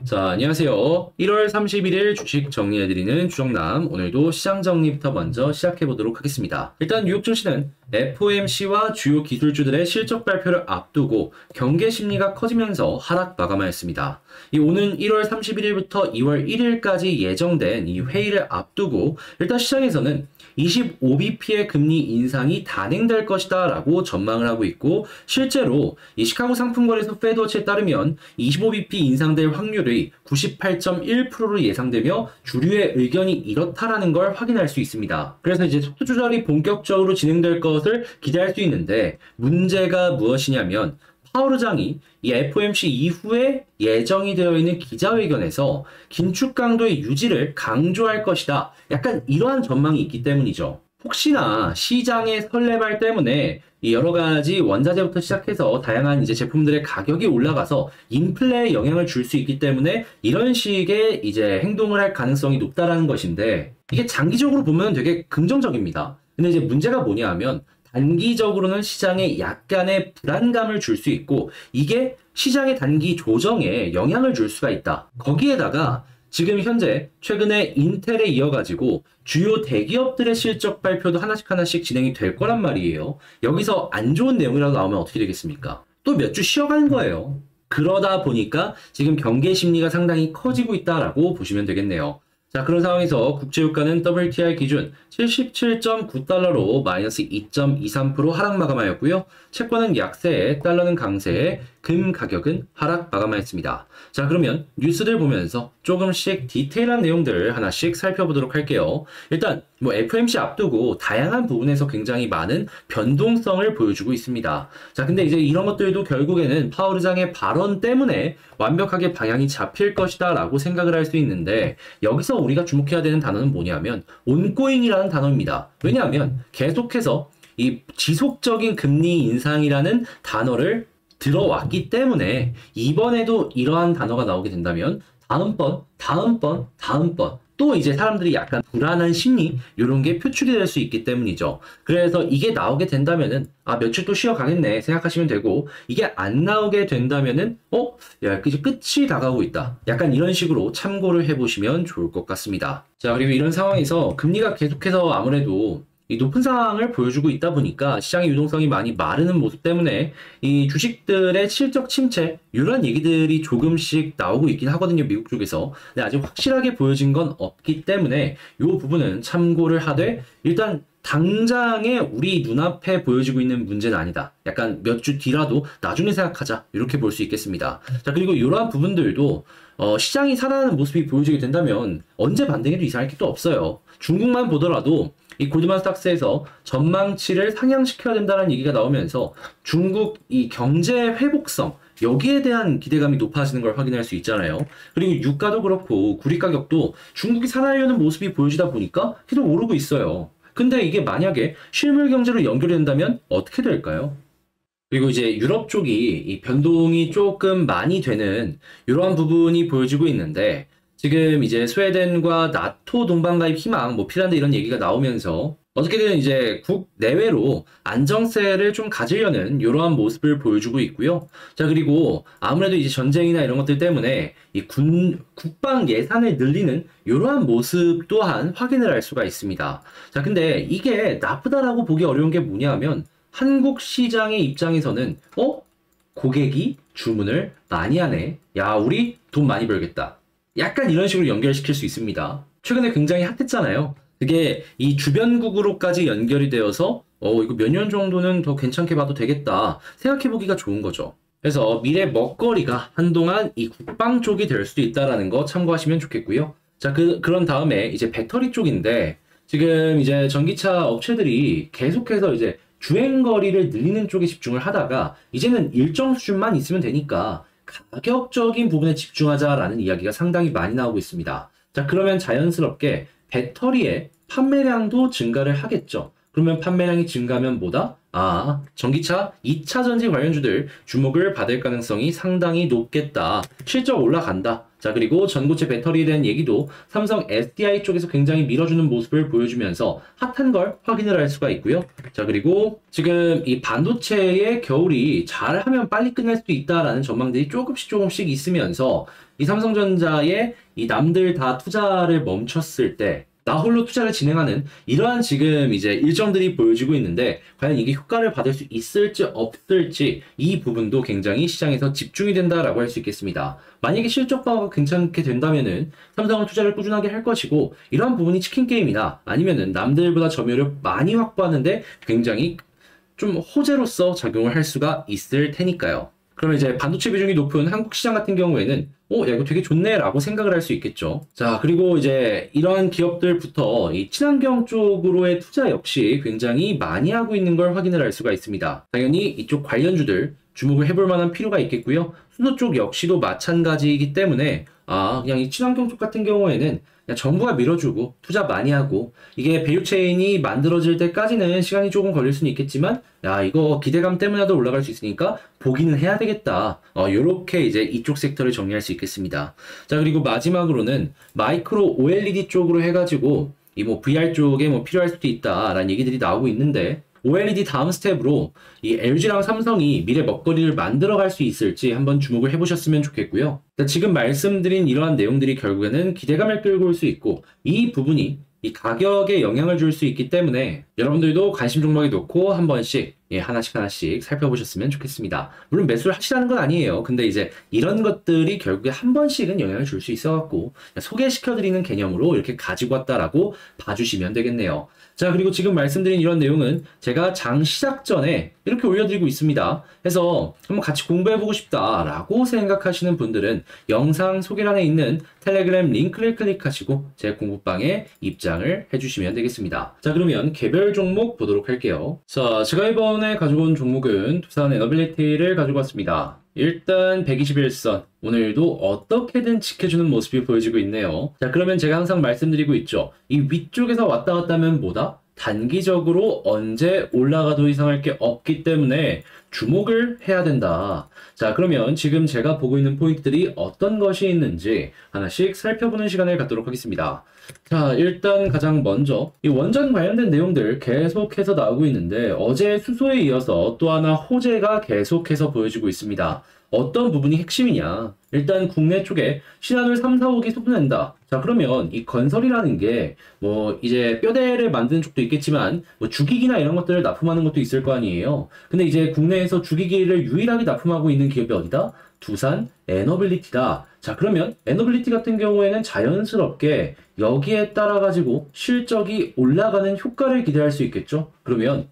자, 안녕하세요. 1월 31일 주식 정리해드리는 주정남. 오늘도 시장 정리부터 먼저 시작해보도록 하겠습니다. 일단 뉴욕 증시는 FOMC와 주요 기술주들의 실적 발표를 앞두고 경계 심리가 커지면서 하락 마감하였습니다. 이 오는 1월 31일부터 2월 1일까지 예정된 이 회의를 앞두고 일단 시장에서는 25bp의 금리 인상이 단행될 것이다 라고 전망을 하고 있고, 실제로 이 시카고 상품거래소 페드워치에 따르면 25bp 인상될 확률이 98.1%로 예상되며 주류의 의견이 이렇다라는 걸 확인할 수 있습니다. 그래서 이제 속도 조절이 본격적으로 진행될 것을 기대할 수 있는데, 문제가 무엇이냐면 파월 의장이 이 FOMC 이후에 예정이 되어 있는 기자회견에서 긴축 강도의 유지를 강조할 것이다. 약간 이러한 전망이 있기 때문이죠. 혹시나 시장의 설레발 때문에 이 여러 가지 원자재부터 시작해서 다양한 이제 제품들의 가격이 올라가서 인플레에 영향을 줄 수 있기 때문에 이런 식의 이제 행동을 할 가능성이 높다라는 것인데, 이게 장기적으로 보면 되게 긍정적입니다. 근데 이제 문제가 뭐냐 하면 단기적으로는 시장에 약간의 불안감을 줄 수 있고, 이게 시장의 단기 조정에 영향을 줄 수가 있다. 거기에다가 지금 현재 최근에 인텔에 이어가지고 주요 대기업들의 실적 발표도 하나씩 진행이 될 거란 말이에요. 여기서 안 좋은 내용이라도 나오면 어떻게 되겠습니까? 또 몇 주 쉬어가는 거예요. 그러다 보니까 지금 경계 심리가 상당히 커지고 있다라고 보시면 되겠네요. 자, 그런 상황에서 국제유가는 WTI 기준 77.9달러로 마이너스 2.23% 하락 마감하였고요. 채권은 약세에, 달러는 강세에, 금 가격은 하락 마감하였습니다. 자, 그러면 뉴스들 보면서 조금씩 디테일한 내용들 하나씩 살펴보도록 할게요. 일단 뭐 FOMC 앞두고 다양한 부분에서 굉장히 많은 변동성을 보여주고 있습니다. 자, 근데 이제 이런 것들도 결국에는 파월 의장의 발언 때문에 완벽하게 방향이 잡힐 것이다 라고 생각을 할 수 있는데, 여기서 우리가 주목해야 되는 단어는 뭐냐면 온고잉이라는 단어입니다. 왜냐하면 계속해서 이 지속적인 금리 인상이라는 단어를 들어왔기 때문에 이번에도 이러한 단어가 나오게 된다면 다음번 또 이제 사람들이 약간 불안한 심리 이런 게 표출이 될 수 있기 때문이죠. 그래서 이게 나오게 된다면은 며칠 또 쉬어가겠네 생각하시면 되고, 이게 안 나오게 된다면은 야, 이제 끝이 다가오고 있다. 약간 이런 식으로 참고를 해보시면 좋을 것 같습니다. 자, 그리고 이런 상황에서 금리가 계속해서 아무래도 이 높은 상황을 보여주고 있다 보니까 시장의 유동성이 많이 마르는 모습 때문에 이 주식들의 실적 침체 이런 얘기들이 조금씩 나오고 있긴 하거든요, 미국 쪽에서. 근데 아직 확실하게 보여진 건 없기 때문에 이 부분은 참고를 하되, 일단 당장에 우리 눈앞에 보여지고 있는 문제는 아니다. 약간 몇 주 뒤라도 나중에 생각하자, 이렇게 볼 수 있겠습니다. 자, 그리고 이러한 부분들도 시장이 살아나는 모습이 보여지게 된다면 언제 반등해도 이상할 게 또 없어요. 중국만 보더라도 이 골드만삭스에서 전망치를 상향시켜야 된다는 얘기가 나오면서 중국 이 경제 회복성 여기에 대한 기대감이 높아지는 걸 확인할 수 있잖아요. 그리고 유가도 그렇고 구리 가격도 중국이 살아나려는 모습이 보여지다 보니까 계속 오르고 있어요. 근데 이게 만약에 실물 경제로 연결이 된다면 어떻게 될까요? 그리고 이제 유럽 쪽이 이 변동이 조금 많이 되는 이러한 부분이 보여지고 있는데, 지금 이제 스웨덴과 나토 동반 가입 희망, 뭐 핀란드 이런 얘기가 나오면서 어떻게든 이제 국 내외로 안정세를 좀 가지려는 이러한 모습을 보여주고 있고요. 자, 그리고 아무래도 이제 전쟁이나 이런 것들 때문에 이 국방 예산을 늘리는 이러한 모습 또한 확인을 할 수가 있습니다. 자, 근데 이게 나쁘다라고 보기 어려운 게 뭐냐면, 한국 시장의 입장에서는 고객이 주문을 많이 하네. 야, 우리 돈 많이 벌겠다. 약간 이런 식으로 연결시킬 수 있습니다. 최근에 굉장히 핫했잖아요. 그게 이 주변국으로까지 연결이 되어서 이거 몇 년 정도는 더 괜찮게 봐도 되겠다 생각해보기가 좋은 거죠. 그래서 미래 먹거리가 한동안 이 국방 쪽이 될 수도 있다라는 거 참고하시면 좋겠고요. 자, 그런 다음에 이제 배터리 쪽인데, 지금 이제 전기차 업체들이 계속해서 이제 주행거리를 늘리는 쪽에 집중을 하다가 이제는 일정 수준만 있으면 되니까 가격적인 부분에 집중하자라는 이야기가 상당히 많이 나오고 있습니다. 자, 그러면 자연스럽게 배터리의 판매량도 증가를 하겠죠. 그러면 판매량이 증가하면 뭐다? 전기차 2차 전지 관련주들 주목을 받을 가능성이 상당히 높겠다. 실적 올라간다. 자, 그리고 전고체 배터리에 대한 얘기도 삼성 SDI 쪽에서 굉장히 밀어주는 모습을 보여주면서 핫한 걸 확인을 할 수가 있고요. 자, 그리고 지금 이 반도체의 겨울이 잘하면 빨리 끝날 수도 있다라는 전망들이 조금씩 있으면서 이 삼성전자의 이 남들 다 투자를 멈췄을 때 나 홀로 투자를 진행하는 이러한 지금 이제 일정들이 보여지고 있는데 과연 이게 효과를 받을 수 있을지 없을지 이 부분도 굉장히 시장에서 집중이 된다라고 할 수 있겠습니다. 만약에 실적 방어가 괜찮게 된다면은 삼성은 투자를 꾸준하게 할 것이고 이러한 부분이 치킨 게임이나 아니면은 남들보다 점유율을 많이 확보하는데 굉장히 좀 호재로서 작용을 할 수가 있을 테니까요. 그러면 이제 반도체 비중이 높은 한국 시장 같은 경우에는 야, 이거 되게 좋네 라고 생각을 할 수 있겠죠. 자, 그리고 이제 이러한 기업들부터 이 친환경 쪽으로의 투자 역시 굉장히 많이 하고 있는 걸 확인을 할 수가 있습니다. 당연히 이쪽 관련주들 주목을 해볼 만한 필요가 있겠고요. 수소 쪽 역시도 마찬가지이기 때문에 그냥 이 친환경 쪽 같은 경우에는 그냥 정부가 밀어주고 투자 많이 하고 이게 밸류체인이 만들어질 때까지는 시간이 조금 걸릴 수는 있겠지만 야, 이거 기대감 때문에라도 올라갈 수 있으니까 보기는 해야 되겠다. 요렇게 이제 이쪽 섹터를 정리할 수 있겠습니다. 자, 그리고 마지막으로는 마이크로 OLED 쪽으로 해가지고 이 뭐 VR 쪽에 뭐 필요할 수도 있다라는 얘기들이 나오고 있는데 OLED 다음 스텝으로 이 LG랑 삼성이 미래 먹거리를 만들어갈 수 있을지 한번 주목을 해보셨으면 좋겠고요. 지금 말씀드린 이러한 내용들이 결국에는 기대감을 끌고 올 수 있고 이 부분이 이 가격에 영향을 줄 수 있기 때문에 여러분들도 관심 종목에 놓고 한 번씩 하나씩 살펴보셨으면 좋겠습니다. 물론 매수를 하시라는 건 아니에요. 근데 이제 이런 것들이 결국에 한 번씩은 영향을 줄 수 있어갖고 소개시켜드리는 개념으로 이렇게 가지고 왔다라고 봐주시면 되겠네요. 자, 그리고 지금 말씀드린 이런 내용은 제가 장 시작 전에 이렇게 올려드리고 있습니다. 해서 한번 같이 공부해보고 싶다라고 생각하시는 분들은 영상 소개란에 있는 텔레그램 링크를 클릭하시고 제 공부방에 입장을 해주시면 되겠습니다. 자, 그러면 개별 종목 보도록 할게요. 자, 제가 이번에 가지고 온 종목은 두산 에너빌리티를 가지고 왔습니다. 일단 121선 오늘도 어떻게든 지켜주는 모습이 보여지고 있네요. 자, 그러면 제가 항상 말씀드리고 있죠. 이 위쪽에서 왔다 갔다 하면 뭐다? 단기적으로 언제 올라가도 이상할 게 없기 때문에 주목을 해야 된다. 자, 그러면 지금 제가 보고 있는 포인트들이 어떤 것이 있는지 하나씩 살펴보는 시간을 갖도록 하겠습니다. 자, 일단 가장 먼저 이 원전 관련된 내용들 계속해서 나오고 있는데 어제 수소에 이어서 또 하나 호재가 계속해서 보여지고 있습니다. 어떤 부분이 핵심이냐? 일단 국내 쪽에 신한울 3, 4호기 소분한다. 자, 그러면 이 건설이라는 게 뭐 이제 뼈대를 만드는 쪽도 있겠지만 뭐 주기기나 이런 것들을 납품하는 것도 있을 거 아니에요. 근데 이제 국내에서 주기기를 유일하게 납품하고 있는 기업이 어디다? 두산 에너빌리티다. 자, 그러면 에너빌리티 같은 경우에는 자연스럽게 여기에 따라 가지고 실적이 올라가는 효과를 기대할 수 있겠죠. 그러면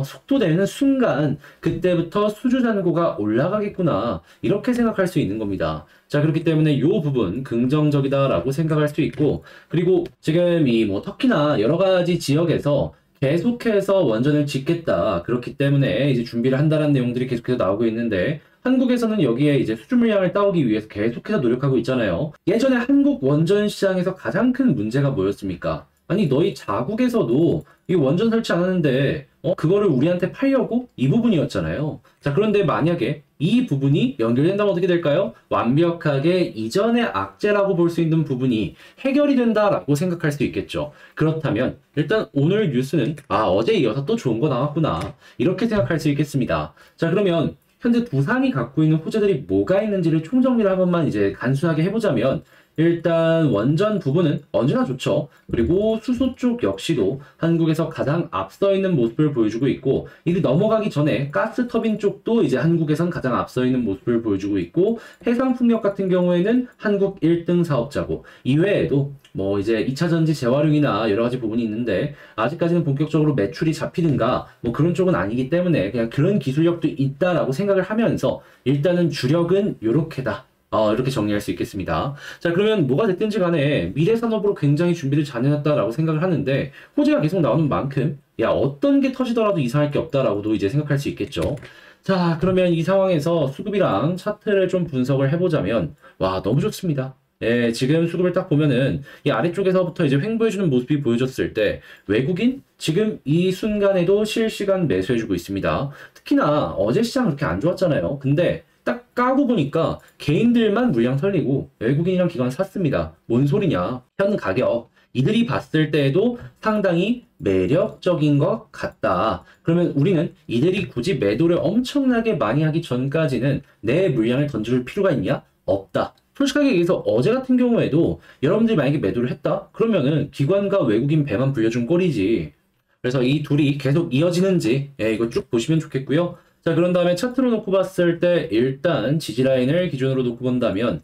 속도 내는 순간 그때부터 수주 잔고가 올라가겠구나 이렇게 생각할 수 있는 겁니다. 자, 그렇기 때문에 이 부분 긍정적이다라고 생각할 수 있고, 그리고 지금 이 뭐 터키나 여러 가지 지역에서 계속해서 원전을 짓겠다. 그렇기 때문에 이제 준비를 한다는 내용들이 계속해서 나오고 있는데 한국에서는 여기에 이제 수주 물량을 따오기 위해서 계속해서 노력하고 있잖아요. 예전에 한국 원전 시장에서 가장 큰 문제가 뭐였습니까? 아니, 너희 자국에서도 이 원전 설치 안 하는데 그거를 우리한테 팔려고? 이 부분이었잖아요. 자, 그런데 만약에 이 부분이 연결된다면 어떻게 될까요? 완벽하게 이전의 악재라고 볼 수 있는 부분이 해결이 된다라고 생각할 수 있겠죠. 그렇다면 일단 오늘 뉴스는 어제 이어서 또 좋은 거 나왔구나 이렇게 생각할 수 있겠습니다. 자, 그러면 현재 두산이 갖고 있는 호재들이 뭐가 있는지를 총정리를 한 번만 이제 간소하게 해보자면 일단 원전 부분은 언제나 좋죠. 그리고 수소 쪽 역시도 한국에서 가장 앞서 있는 모습을 보여주고 있고 이게 넘어가기 전에 가스 터빈 쪽도 이제 한국에선 가장 앞서 있는 모습을 보여주고 있고 해상풍력 같은 경우에는 한국 1등 사업자고 이외에도 뭐 이제 2차전지 재활용이나 여러 가지 부분이 있는데 아직까지는 본격적으로 매출이 잡히든가 뭐 그런 쪽은 아니기 때문에 그냥 그런 기술력도 있다라고 생각을 하면서 일단은 주력은 요렇게다. 이렇게 정리할 수 있겠습니다. 자, 그러면 뭐가 됐든지 간에 미래 산업으로 굉장히 준비를 잘 해놨다라고 생각을 하는데 호재가 계속 나오는 만큼 어떤 게 터지더라도 이상할 게 없다라고도 이제 생각할 수 있겠죠. 자, 그러면 이 상황에서 수급이랑 차트를 좀 분석을 해보자면 너무 좋습니다. 예, 지금 수급을 딱 보면은 이 아래쪽에서부터 이제 횡보해주는 모습이 보여졌을 때 외국인 지금 이 순간에도 실시간 매수해주고 있습니다. 특히나 어제 시장 그렇게 안 좋았잖아요. 근데 딱 까고 보니까 개인들만 물량 털리고 외국인이랑 기관 샀습니다. 뭔 소리냐? 현 가격. 이들이 봤을 때에도 상당히 매력적인 것 같다. 그러면 우리는 이들이 굳이 매도를 엄청나게 많이 하기 전까지는 내 물량을 던져줄 필요가 있냐? 없다. 솔직하게 얘기해서 어제 같은 경우에도 여러분들이 만약에 매도를 했다? 그러면은 기관과 외국인 배만 불려준 꼴이지. 그래서 이 둘이 계속 이어지는지 이거 쭉 보시면 좋겠고요. 자, 그런 다음에 차트로 놓고 봤을 때 일단 지지라인을 기준으로 놓고 본다면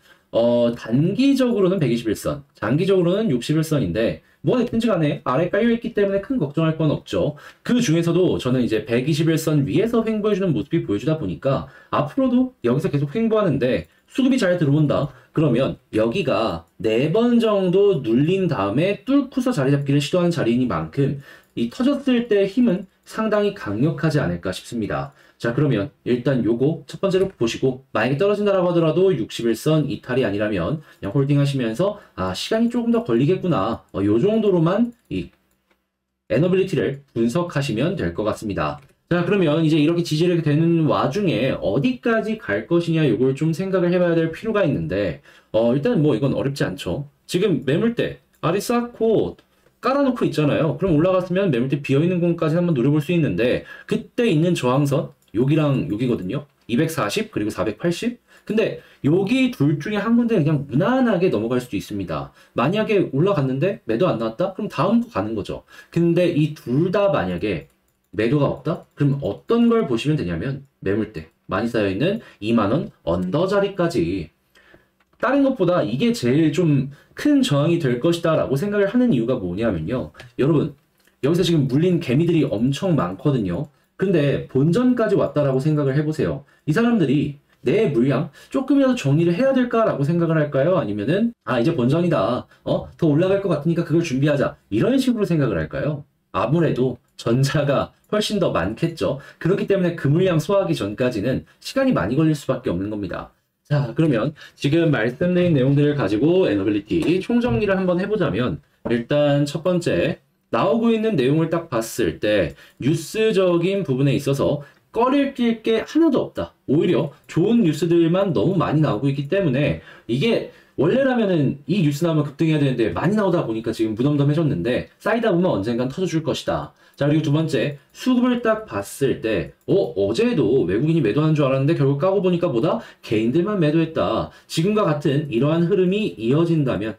단기적으로는 121선, 장기적으로는 61선인데 뭐가 됐든지 간에 아래 깔려있기 때문에 큰 걱정할 건 없죠. 그 중에서도 저는 이제 121선 위에서 횡보해주는 모습이 보여주다 보니까 앞으로도 여기서 계속 횡보하는데 수급이 잘 들어온다. 그러면 여기가 4번 정도 눌린 다음에 뚫고서 자리 잡기를 시도하는 자리이니만큼 이 터졌을 때 힘은 상당히 강력하지 않을까 싶습니다. 자, 그러면 일단 요거 첫 번째로 보시고 만약에 떨어진다라고 하더라도 61선 이탈이 아니라면 그냥 홀딩 하시면서 시간이 조금 더 걸리겠구나. 요 정도로만 이 에너빌리티를 분석하시면 될 것 같습니다. 자, 그러면 이제 이렇게 지지를 되는 와중에 어디까지 갈 것이냐 요걸 좀 생각을 해봐야 될 필요가 있는데 일단 뭐 이건 어렵지 않죠. 지금 매물대 알이 쌓고 깔아놓고 있잖아요. 그럼 올라갔으면 매물대 비어있는 공까지 한번 노려볼 수 있는데 그때 있는 저항선 여기랑 여기거든요. 240 그리고 480. 근데 여기 둘 중에 한 군데 그냥 무난하게 넘어갈 수도 있습니다. 만약에 올라갔는데 매도 안 나왔다? 그럼 다음 거 가는 거죠. 근데 이 둘 다 만약에 매도가 없다? 그럼 어떤 걸 보시면 되냐면 매물대 많이 쌓여있는 2만원 언더 자리까지 다른 것보다 이게 제일 좀 큰 저항이 될 것이다 라고 생각을 하는 이유가 뭐냐면요. 여러분 여기서 지금 물린 개미들이 엄청 많거든요. 근데 본전까지 왔다라고 생각을 해보세요. 이 사람들이 내 물량 조금이라도 정리를 해야 될까라고 생각을 할까요? 아니면은 이제 본전이다. 더 올라갈 것 같으니까 그걸 준비하자. 이런 식으로 생각을 할까요? 아무래도 전자가 훨씬 더 많겠죠. 그렇기 때문에 그 물량 소화하기 전까지는 시간이 많이 걸릴 수밖에 없는 겁니다. 자, 그러면 지금 말씀드린 내용들을 가지고 에너빌리티 총정리를 한번 해보자면 일단 첫 번째 나오고 있는 내용을 딱 봤을 때 뉴스적인 부분에 있어서 꺼릴 게 하나도 없다. 오히려 좋은 뉴스들만 너무 많이 나오고 있기 때문에 이게 원래라면은 이 뉴스 나오면 급등해야 되는데 많이 나오다 보니까 지금 무덤덤해졌는데 쌓이다 보면 언젠간 터져줄 것이다. 자, 그리고 두 번째 수급을 딱 봤을 때 어제도 외국인이 매도하는 줄 알았는데 결국 까고 보니까 뭐다? 개인들만 매도했다. 지금과 같은 이러한 흐름이 이어진다면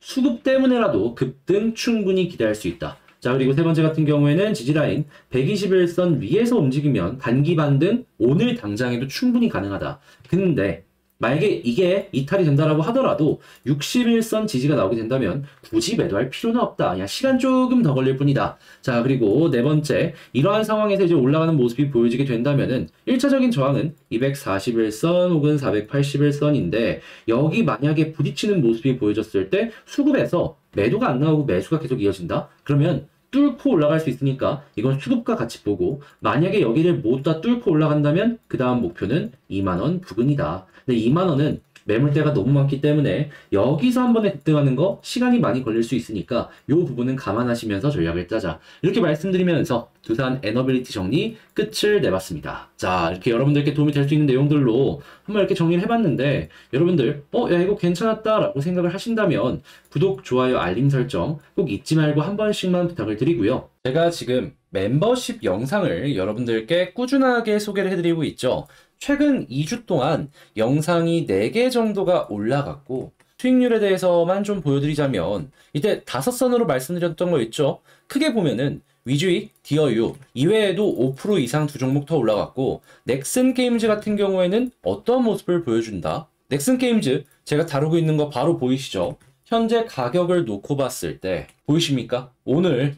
수급 때문에라도 급등 충분히 기대할 수 있다. 자, 그리고 세 번째 같은 경우에는 지지라인 121선 위에서 움직이면 단기 반등 오늘 당장에도 충분히 가능하다. 근데 만약에 이게 이탈이 된다라고 하더라도 61선 지지가 나오게 된다면 굳이 매도할 필요는 없다. 그냥 시간 조금 더 걸릴 뿐이다. 자, 그리고 네 번째, 이러한 상황에서 이제 올라가는 모습이 보여지게 된다면은 1차적인 저항은 241선 혹은 481선인데 여기 만약에 부딪히는 모습이 보여졌을 때 수급에서 매도가 안 나오고 매수가 계속 이어진다? 그러면 뚫고 올라갈 수 있으니까 이건 수급과 같이 보고 만약에 여기를 모두 다 뚫고 올라간다면 그 다음 목표는 2만원 부근이다. 근데 2만원은 매물대가 너무 많기 때문에 여기서 한 번에 급등하는 거 시간이 많이 걸릴 수 있으니까 이 부분은 감안하시면서 전략을 짜자. 이렇게 말씀드리면서 두산 에너빌리티 정리 끝을 내봤습니다. 자, 이렇게 여러분들께 도움이 될 수 있는 내용들로 한번 이렇게 정리를 해봤는데 여러분들 야 이거 괜찮았다 라고 생각을 하신다면 구독, 좋아요, 알림 설정 꼭 잊지 말고 한 번씩만 부탁을 드리고요. 제가 지금 멤버십 영상을 여러분들께 꾸준하게 소개를 해드리고 있죠. 최근 2주 동안 영상이 4개 정도가 올라갔고 수익률에 대해서만 좀 보여드리자면 이때 5선으로 말씀드렸던 거 있죠. 크게 보면은 위주익, 디어유 이외에도 5% 이상 두 종목 더 올라갔고 넥슨 게임즈 같은 경우에는 어떤 모습을 보여준다. 넥슨 게임즈 제가 다루고 있는 거 바로 보이시죠? 현재 가격을 놓고 봤을 때 보이십니까? 오늘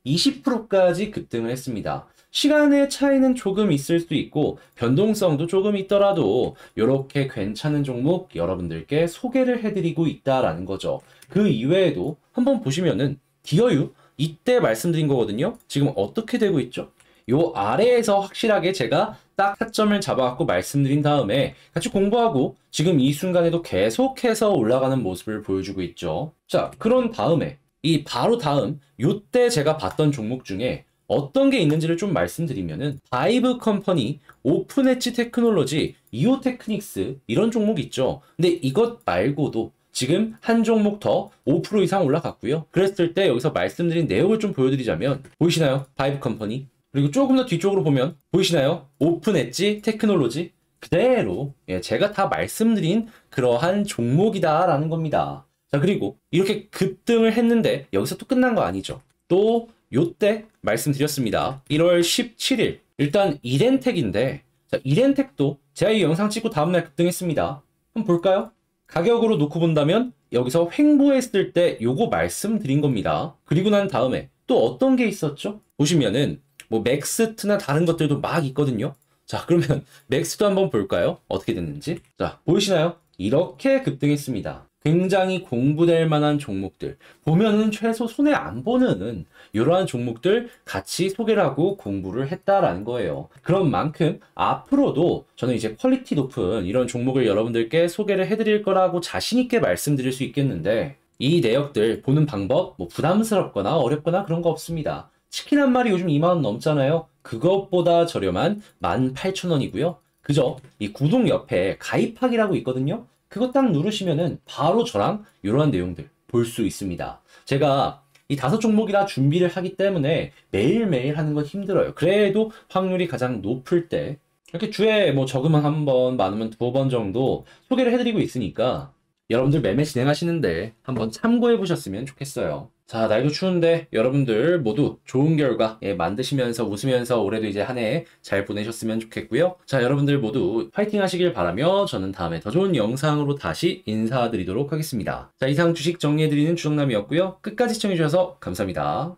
20%까지 급등을 했습니다. 시간의 차이는 조금 있을 수 있고 변동성도 조금 있더라도 이렇게 괜찮은 종목 여러분들께 소개를 해드리고 있다라는 거죠. 그 이외에도 한번 보시면은 디어유 이때 말씀드린 거거든요. 지금 어떻게 되고 있죠? 요 아래에서 확실하게 제가 딱 타점을 잡아갖고 말씀드린 다음에 같이 공부하고 지금 이 순간에도 계속해서 올라가는 모습을 보여주고 있죠. 자, 그런 다음에 이 바로 다음 요때 제가 봤던 종목 중에 어떤 게 있는지를 좀 말씀드리면은 바이브 컴퍼니, 오픈 엣지 테크놀로지, 이오 테크닉스 이런 종목 있죠. 근데 이것 말고도 지금 한 종목 더 5% 이상 올라갔고요. 그랬을 때 여기서 말씀드린 내용을 좀 보여드리자면 보이시나요? 바이브 컴퍼니. 그리고 조금 더 뒤쪽으로 보면 보이시나요? 오픈 엣지 테크놀로지. 그대로 제가 다 말씀드린 그러한 종목이다라는 겁니다. 자, 그리고 이렇게 급등을 했는데 여기서 또 끝난 거 아니죠. 또 요때 말씀드렸습니다. 1월 17일 일단 이렌텍인데, 자, 이렌텍도 제가 이 영상 찍고 다음날 급등했습니다. 한번 볼까요? 가격으로 놓고 본다면 여기서 횡보했을 때 요거 말씀드린 겁니다. 그리고 난 다음에 또 어떤 게 있었죠? 보시면은 뭐 맥스트나 다른 것들도 막 있거든요. 자, 그러면 맥스도 한번 볼까요? 어떻게 됐는지. 자, 보이시나요? 이렇게 급등했습니다. 굉장히 공부될 만한 종목들, 보면은 최소 손해 안 보는 이러한 종목들 같이 소개를 하고 공부를 했다라는 거예요. 그런 만큼 앞으로도 저는 이제 퀄리티 높은 이런 종목을 여러분들께 소개를 해드릴 거라고 자신 있게 말씀드릴 수 있겠는데, 이 내역들 보는 방법 뭐 부담스럽거나 어렵거나 그런 거 없습니다. 치킨 한 마리 요즘 2만 원 넘잖아요. 그것보다 저렴한 18,000원이고요. 그죠? 이 구독 옆에 가입하기라고 있거든요. 그거 딱 누르시면은 바로 저랑 이러한 내용들 볼 수 있습니다. 제가 이 5종목이라 준비를 하기 때문에 매일매일 하는 건 힘들어요. 그래도 확률이 가장 높을 때 이렇게 주에 뭐 적으면 한 번, 많으면 2번 정도 소개를 해드리고 있으니까 여러분들 매매 진행하시는데 한번 참고해 보셨으면 좋겠어요. 자, 날도 추운데 여러분들 모두 좋은 결과 만드시면서 웃으면서 올해도 이제 한 해 잘 보내셨으면 좋겠고요. 자, 여러분들 모두 파이팅 하시길 바라며 저는 다음에 더 좋은 영상으로 다시 인사드리도록 하겠습니다. 자, 이상 주식 정리해드리는 주정남이었고요. 끝까지 시청해주셔서 감사합니다.